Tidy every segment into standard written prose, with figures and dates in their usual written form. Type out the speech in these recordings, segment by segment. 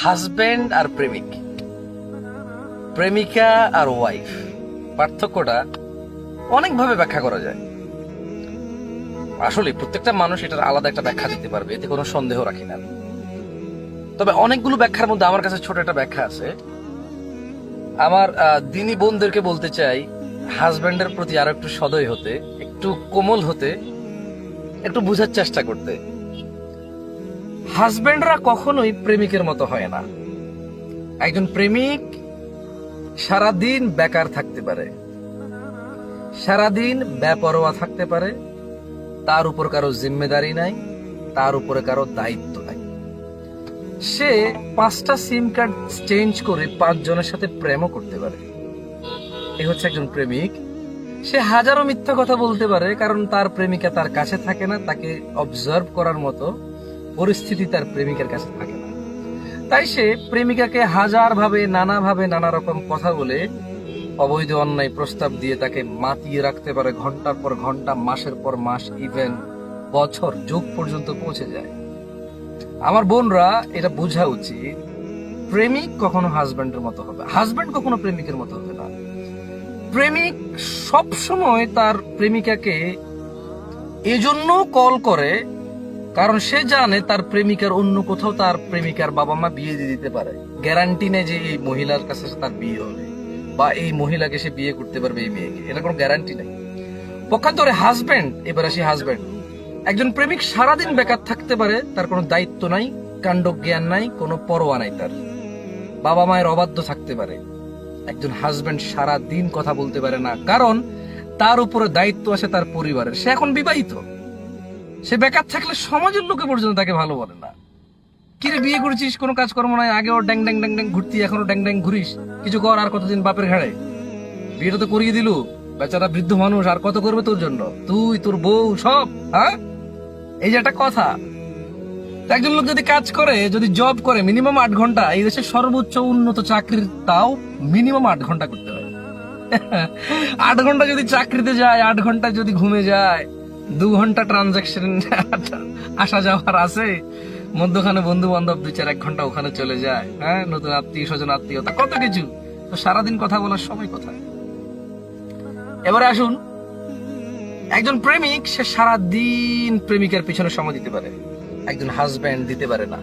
Husband আর প্রেমিক, প্রেমিকা আর wife, পার্থক্যটা অনেকভাবে ব্যাখ্যা করা যায়। আসলে প্রত্যেকটা মানুষ এটার আলাদা একটা ব্যাখ্যা দিতে পারবে, এতে কোনো সন্দেহ রাখি না। তবে অনেকগুলো ব্যাখ্যার মধ্যে আমার কাছে ছোট একটা ব্যাখ্যা আছে। আমার দিনী বোনদেরকে বলতে চাই, হাজবেন্ডের প্রতি আরো একটু সদয় হতে, একটু কোমল হতে, একটু বোঝার চেষ্টা করতে। হাজবেন্ডরা কখনোই প্রেমিকের মতো হয় না। একজন প্রেমিক সারাদিন বেকার থাকতে পারে, সারাদিন বেপরোয়া থাকতে পারে, তার উপর কারো জিম্মেদারি নাই, তার উপরে কারো দায়িত্ব নাই। সে 5টা সিম কার্ড চেঞ্জ করে 5 জনের সাথে প্রেমও করতে পারে। এ হচ্ছে একজন প্রেমিক। সে হাজারো মিথ্যা কথা বলতে পারে, কারণ তার প্রেমিকা তার কাছে থাকে না, তাকে অবজার্ভ করার মতো পরিস্থিতি তার প্রেমিকার কাছে থাকে না। তাই সে প্রেমিকাকে হাজারভাবে, নানাভাবে, নানা রকম কথা বলে, অবৈধ অন্যায় প্রস্তাব দিয়ে তাকে মাতিয়ে রাখতে পারে, ঘন্টার পর ঘন্টা, মাসের পর মাস, ইভেন বছর, যুগ পর্যন্ত পৌঁছে যায়। আমার বোনরা এটা বোঝা উচিত, প্রেমিক কখনো হাজবেন্ডের মতো হবে, হাজবেন্ড কখনো প্রেমিকের মতো হবে না। প্রেমিক সব সময় তার প্রেমিকাকে এজন্য কল করে, কারণ সে জানে তার প্রেমিকার অন্য কোথাও তার প্রেমিকার বাবা মা বিয়ে দিয়ে দিতে পারে। গ্যারান্টি নেই যে এই মহিলার কাছে তার বিয়ে হবে বা এই মহিলাকে সে বিয়ে করতে পারবে এই মেয়েকে, এটা কোনো গ্যারান্টি নেই। পক্ষান্তরে হাজবেন্ড, এবার আসি হাজবেন্ড, একজন প্রেমিক সারাদিন বেকার থাকতে পারে, তার কোনো দায়িত্ব নাই, কাণ্ড জ্ঞান নাই, কোনো পরোয়া নাই, তার বাবা মায়ের অবাধ্য থাকতে পারে। একজন হাজবেন্ড সারা দিন কথা বলতে পারে না, কারণ তার উপরে দায়িত্ব আছে তার পরিবারের। সে এখন বিবাহিত, সে বেকার থাকলে সমাজের লোকে পর্যন্ত তাকে ভালো বলে না। কিরে বিয়ে করেছিস, কোনো কাজকর্ম নাই, আগেও ড্যাং ড্যাং ড্যাং ড্যাং ঘুরতি, এখনো ড্যাং ড্যাং ঘুরিস, কিছু কর, আর কতদিন বাপের ঘাড়ে, বিয়েটা তো করিয়ে দিলু, বেচারা বৃদ্ধ মানুষ, আর কত করবে তোর জন্য, তুই, তোর বউ, সব। হ্যাঁ, এই যে একটা কথা। একজন লোক যদি কাজ করে, যদি জব করে মিনিমাম 8 ঘন্টা, এই দেশের সর্বোচ্চ উন্নত চাকরির তাও মিনিমাম 8 ঘন্টা করতে হয়। 8 ঘন্টা যদি চাকরিতে যায়, 8 ঘন্টা যদি ঘুমে যায়, 2 ঘন্টা ট্রানজাকশন আসা যাওয়ার আছে, মধ্যখানে বন্ধু বান্ধব 2-4-1 ঘন্টা ওখানে চলে যায়, হ্যাঁ, নতুন আত্মীয় স্বজন, আত্মীয়তা, কত কিছু। তো সারাদিন কথা বলার সময় কোথায়? এবারে আসুন, একজন প্রেমিক সে সারাদিন প্রেমিকার পিছনে সময় দিতে পারে, একজন হাজবেন্ড দিতে পারে না।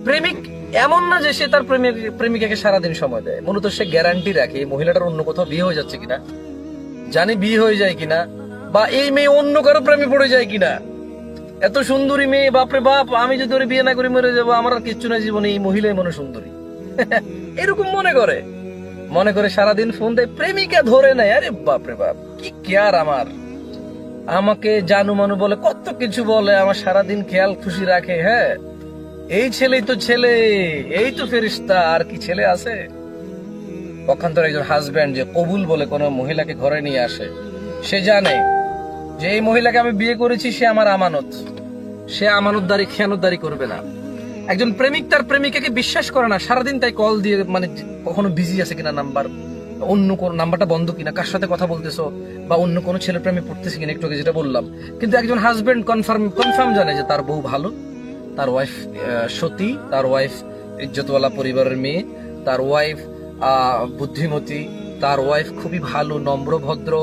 প্রেমিক এমন না যে সে তার প্রেমিকাকে সারাদিন সময় দেয়, মূলত সে গ্যারান্টি রাখে মহিলাটার অন্য কোথাও বিয়ে হয়ে যাচ্ছে কিনা, জানি বিয়ে হয়ে যায় কিনা, বা এই মেয়ে অন্য কারো প্রেমে পড়ে যায় কিনা। এত সুন্দরী মেয়ে, বাপরে বাপ, আমি যদি ওরে বিয়ে না করি মরে যাবো, আমার আর কিচ্ছু না জীবনে, এই মহিলাই মনে সুন্দরী। এরকম মনে করে সারাদিন ফোন দেয়, প্রেমিকা ধরে নেয়। আরে বাপরে বাপ, কি কেয়ার আমার, আমাকে জানু মানু বলে, কত কিছু বলে, আমার সারাদিন খেয়াল খুশি রাখে। হ্যাঁ, এই ছেলেই তো ছেলে, এই তো ফেরেশতা, আর কি ছেলে আছে? পক্ষান্তরে একজন হাজবেন্ড যে কবুল বলে কোন মহিলাকে ঘরে নিয়ে আসে, সে জানে যে এই মহিলাকে আমি বিয়ে করেছি, সে আমার আমানত, সে আমানতদারি, খেয়ানতদারি করবে না। একজন প্রেমিক তার প্রেমিকাকে বিশ্বাস করে না, সারাদিন তাই কল দিয়ে, মানে কখনো বিজি আছে কিনা নাম্বার, অন্য কোন নাম্বারটা বন্ধ কিনা, কার সাথে কথা বলতেছো, বা অন্য কোনো ছেলের প্রেমে পড়তেছে কিনা, একটু আগে যেটা বললাম। কিন্তু একজন হাজবেন্ড কনফার্ম জানে যে তার বউ ভালো, তার ওয়াইফ সতী, তার ওয়াইফ ইজ্জতওয়ালা পরিবারের মেয়ে, তার ওয়াইফ বুদ্ধিমতী, তার ওয়াইফ খুবই ভালো, নম্র, ভদ্র,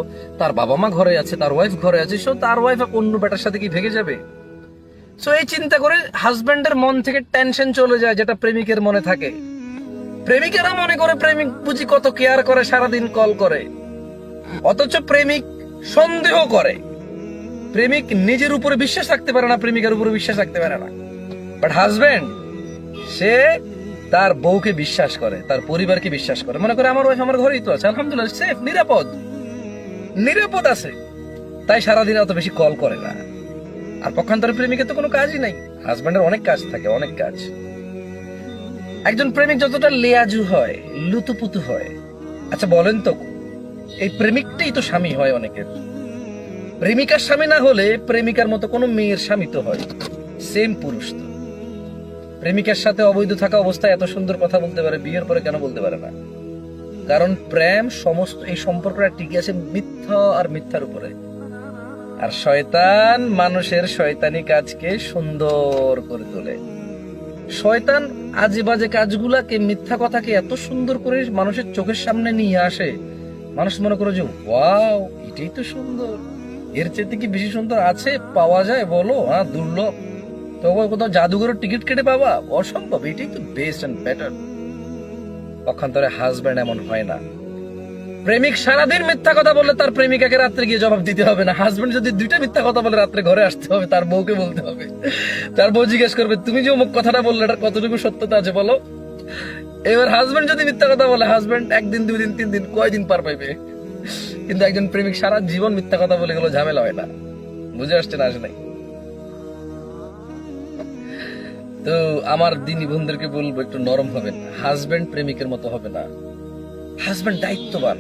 তার বাবা মা ঘরে আছে, তার ওয়াইফ ঘরে আছে, সো তার ওয়াইফ অন্য বেটার সাথে কি ভেগে যাবে? সো এই চিন্তা করে হাজবেন্ডের মন থেকে টেনশন চলে যায়, যেটা প্রেমিকের মনে থাকে। প্রেমিকেরা মনে করে প্রেমিক বুঝি কত কেয়ার করে, সারাদিন কল করে, অথচ প্রেমিক সন্দেহ করে। প্রেমিক নিজের উপরে বিশ্বাস রাখতে পারে না, প্রেমিকার উপরে বিশ্বাস রাখতে পারে না। বাট হাজবেন্ড, সে তার বউকে বিশ্বাস করে, তার পরিবারকে বিশ্বাস করে, মনে করে আমার ওয়াইফ আমার ঘরেই তো আছে, আলহামদুলিল্লাহ, সেফ, নিরাপদ আছে, তাই সারাদিন অত বেশি কল করে না। আর পক্ষান্তরে প্রেমিকের তো কোনো কাজই নাই, হাজবেন্ডের অনেক কাজ থাকে, অনেক কাজ। একজন প্রেমিক যতটা লেয়াজু হয়, লুতুপুতু হয়, আচ্ছা বলেন তো, এই প্রেমিকটাই তো স্বামী হয় অনেকের। প্রেমিকার স্বামী না হলে প্রেমিকার মতো কোনো মেয়ের স্বামী তো হয়, সেম পুরুষ তো। প্রেমিকার সাথে অবৈধ থাকা অবস্থায় এত সুন্দর কথা বলতে পারে, বিয়ের পরে কেন বলতে পারে না? কারণ প্রেম, সমস্ত এই সম্পর্কটা টিকে আছে মিথ্যা আর মিথ্যার উপরে। আর শয়তান মানুষের শয়তানি কাজকে সুন্দর করে তোলে। শয়তান আজে বাজে কাজগুলাকে, মিথ্যা কথাকে এত সুন্দর করে মানুষের চোখের সামনে নিয়ে আসে, মানুষ মনে করে যে ওয়াও, এটাই তো সুন্দর, এর চেয়ে কি বেশি সুন্দর আছে পাওয়া যায় বলো? হ্যাঁ, দুর্লভ। তবে কোথাও জাদুঘরের টিকিট কেটে পাবা? অসম্ভব। এটাই তো বেস্ট এন্ড বেটার। পক্ষান্তরে হাজব্যান্ড এমন হয় না। প্রেমিক সারাদিন মিথ্যা কথা বললে তার প্রেমিকাকে রাত্রে গিয়ে জবাব দিতে হবে না। হাজবেন্ড যদি দুইটা মিথ্যা কথা বলে রাত্রে ঘরে আসতে হবে, তার বউকে বলতে হবে। তার বউ জিজ্ঞেস করবে তুমি যে অমুক কথাটা বললে এটা কতটুকু সত্যতা আছে বলো। এবার হাজবেন্ড যদি মিথ্যা কথা বলে, হাজবেন্ড একদিন, 2 দিন, 3 দিন, কয়দিন পার পাইবে? কিন্তু একজন প্রেমিক সারা জীবন মিথ্যা কথা বলে গেলো, ঝামেলা হয় না। বুঝে আসছে না? আসে নাই। তো আমার দিনী বন্ধুদেরকে বলবো একটু নরম হবেন। হাজবেন্ড প্রেমিকের মতো হবে না। হাজবেন্ড দায়িত্ববান।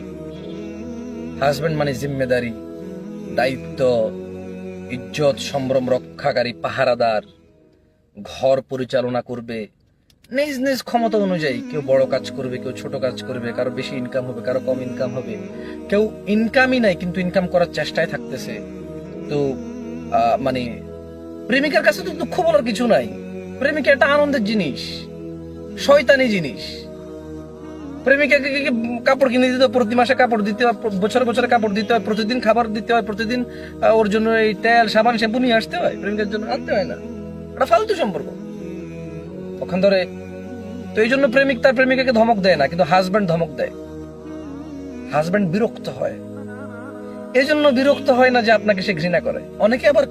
হাজবেন্ড মানে জিম্মেদারি, দায়িত্ব, ইজ্জত সম্ভ্রম রক্ষাকারী, পাহারাদার, ঘর পরিচালনা করবে নিজ নিজ ক্ষমতা অনুযায়ী। কেউ বড় কাজ করবে, কেউ ছোট কাজ করবে, কারো বেশি ইনকাম হবে, কারো কম ইনকাম হবে, কেউ ইনকামই নাই কিন্তু ইনকাম করার চেষ্টায় থাকতেছে। তো মানে প্রেমিকার কাছে তো দুঃখ বলার কিছু নাই। প্রেমিকা একটা আনন্দের জিনিস, শয়তানি জিনিস। প্রেমিকাকে কাপড় কিনে দিতে হয়, প্রতি মাসে কাপড় দিতে হয়, বছরে বছরে কাপড় দিতে হয়, প্রতিদিন খাবার দিতে হয়, প্রতিদিন ওর জন্য এই তেল সাবান শ্যাম্পু নিয়ে আসতে হয়। প্রেমিকার জন্য আনতে হয় না। এটা ফালতু সম্পর্ক ওখান ধরে। তো এই জন্য প্রেমিক তার প্রেমিকাকে ধমক দেয় না, কিন্তু হাজব্যান্ড ধমক দেয়। হাজব্যান্ড বিরক্ত হয়। এই জন্য বিরক্ত হয় না যে আপনাকে সে ঘৃণা করে। অনেকেই আবার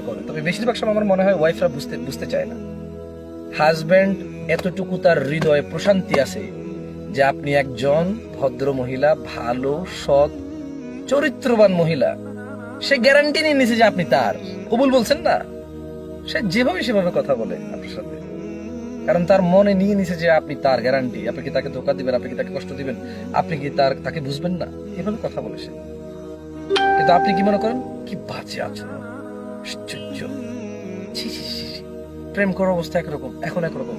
করে, তবে বেশিরভাগ সময় আমার মনে হয় ওয়াইফরা বুঝতে চায় না। হাজব্যান্ড এতটুকু তার হৃদয়ে প্রশান্তি আছে যে আপনি একজন ভদ্র মহিলা, ভালো, সৎ, চরিত্রবান মহিলা। সে গ্যারান্টি নিয়ে নিছে যে আপনি তার। কবুল বলছেন না? সে যেভাবে সেভাবে কথা বলে আপনার সাথে, কারণ তার মনে নিয়ে নিছে যে আপনি তার গ্যারান্টি। আপনি কি তাকে ধোকা দিবেন? আপনি কি তাকে কষ্ট দিবেন? আপনি কি তাকে বুঝবেন না? এভাবে কথা বলে সে। কিন্তু আপনি কি মনে করেন? কি বাজে আচরণ, আশ্চর্য। প্রেম করার অবস্থা একরকম, এখন একরকম।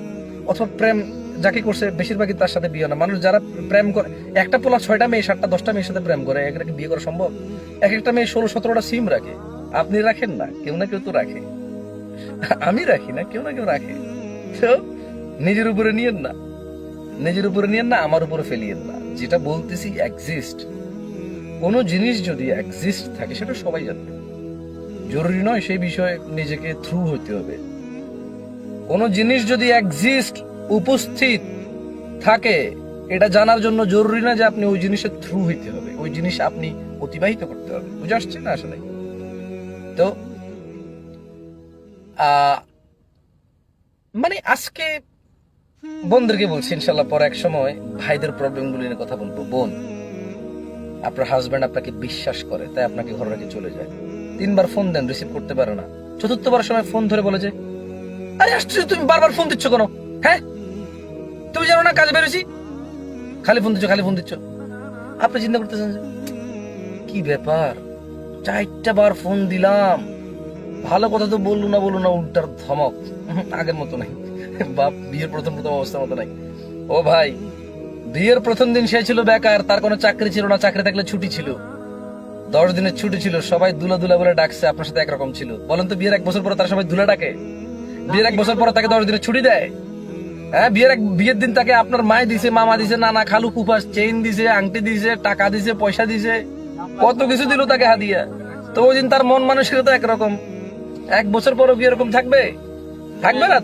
অথবা প্রেম যাকে করছে বেশিরভাগই তার সাথে বিয়ে না। মানুষ যারা প্রেম করে, একটা পোলা 6টা মেয়ে 7টা 10টা মেয়ের সাথে প্রেম করে, একটা বিয়ে করা সম্ভব? একটা মেয়ে 16-17টা সিম রাখে। আপনি রাখেন না? কেউ না কেউ তো রাখে। আমি রাখি না, কেউ না কেউ রাখে। তো নিজের উপরে নিয়েন না, আমার উপরে ফেলিয়েন না। যেটা বলতেছি এক্সিস্ট। কোন জিনিস যদি এক্সিস্ট থাকে সেটা সবাই জানবে। জরুরি নয় সেই বিষয়ে নিজেকে থ্রু হতে হবে। কোন জিনিস যদি এক্সিস্ট, উপস্থিত থাকে, এটা জানার জন্য জরুরি না যে আপনি ওই জিনিসের থ্রু হইতে হবে, ওই জিনিস আপনি অতিবাহিত করতে হবে। বুঝে আসছে না? আসলে তো মানে আজকে বোনদেরকে বলছি, ইনশাল্লাহ পরে এক সময় ভাইদের প্রবলেম গুলো নিয়ে কথা বলবো। বোন, আপনার হাজবেন্ড আপনাকে বিশ্বাস করে তাই আপনাকে ঘরে রেখে চলে যায়। 3বার ফোন দেন, রিসিভ করতে পারে না। 4র্থবার সময় ফোন ধরে বলে যে আরে আসছো, তুমি বারবার ফোন দিচ্ছ কেন? হ্যাঁ, তুমি জানো না কাজে বেরোছি? খালি ফোন দিচ্ছ। আপনি চিন্তা করতেছেন যে কি ব্যাপার, 4টা বার ফোন দিলাম, ভালো কথা তো বললো না, উল্টার ধমক। আগের মতো নাই বাপ, বিয়ের প্রথম অবস্থার মতো নাই। ও ভাই, বিয়ের প্রথম দিন সে ছিল বেকার, তার কোনো চাকরি ছিল না। চাকরি থাকলে ছুটি ছিল, 10 দিনের ছুটি ছিল। সবাই দুলা বলে ডাকছে, আপনার সাথে একরকম ছিল। বলেন তো, বিয়ের 1 বছর পরে তার সবাই দুলা ডাকে? বিয়ের 1 বছর পরে তাকে 10 দিনের ছুটি দেয়? হ্যাঁ, বিয়ের দিন তাকে আপনার মায় দিছে, মামা দিছে, নানা খালু ফুফাস চেইন দিছে, আংটি দিছে, টাকা দিছে, পয়সা দিছে, কত কিছু দিল তাকে হাদিয়া। তো ওই দিন তার মন মানসিকতা একরকম। 1 বছর পরও কি এরকম থাকবে না?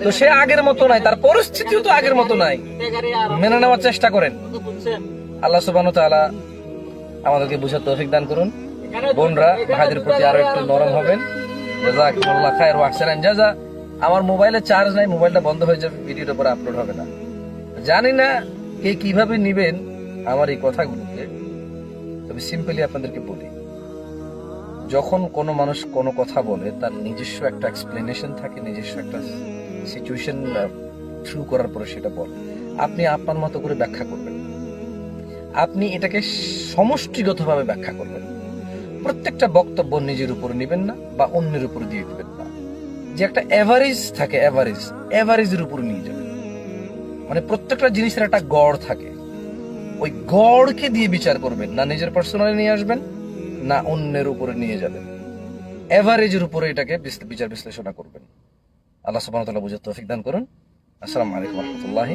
তো সে আগের মতো নাই, তার পরিস্থিতিও তো আগের মতো নাই। মেনে নেওয়ার চেষ্টা করেন। আল্লাহ সুবহানাহু ওয়া তাআলা আমাদেরকে বুঝার তৌফিক দান করুন। বোনরা, ভাইদের প্রতি আরো একটু নরম হবেন। জাযাকুমুল্লাহ খায়র ওয়া আহসানান জাযা। আমার মোবাইলে চার্জ নাই, মোবাইলটা বন্ধ হয়ে যাবে, ভিডিওটা পরে আপলোড হবে না। জানি না কে কিভাবে নিবেন আমার এই কথাগুলোকে, তবে সিম্পলি আপনাদেরকে বলি, যখন কোনো মানুষ কোনো কথা বলে তার নিজস্ব একটা এক্সপ্লেনেশন থাকে, নিজস্ব একটা সিচুয়েশন থ্রু করার পরে সেটা বলে। আপনি আপনার মতো করে ব্যাখ্যা করবেন, আপনি এটাকে সমষ্টিগতভাবে ব্যাখ্যা করবেন। প্রত্যেকটা বক্তব্য নিজের উপর নেবেন না বা অন্যের উপর দিয়ে দিবেন না। যে একটা এভারেজ থাকে, এভারেজের উপর নিয়ে যাবেন। মানে প্রত্যেকটা জিনিসের একটা গড় থাকে, ওই গড়কে দিয়ে বিচার করবেন না। নিজের পার্সোনালি নিয়ে আসবেন না অন্যের উপরে নিয়ে যাবেন, এভারেজের উপরে এটাকে বিচার বিশ্লেষণ করবেন। আল্লাহ সুবহানাহু ওয়া তাআলা বুঝার তৌফিক দান করুন। আসসালামু আলাইকুম ওয়া রাহমাতুল্লাহি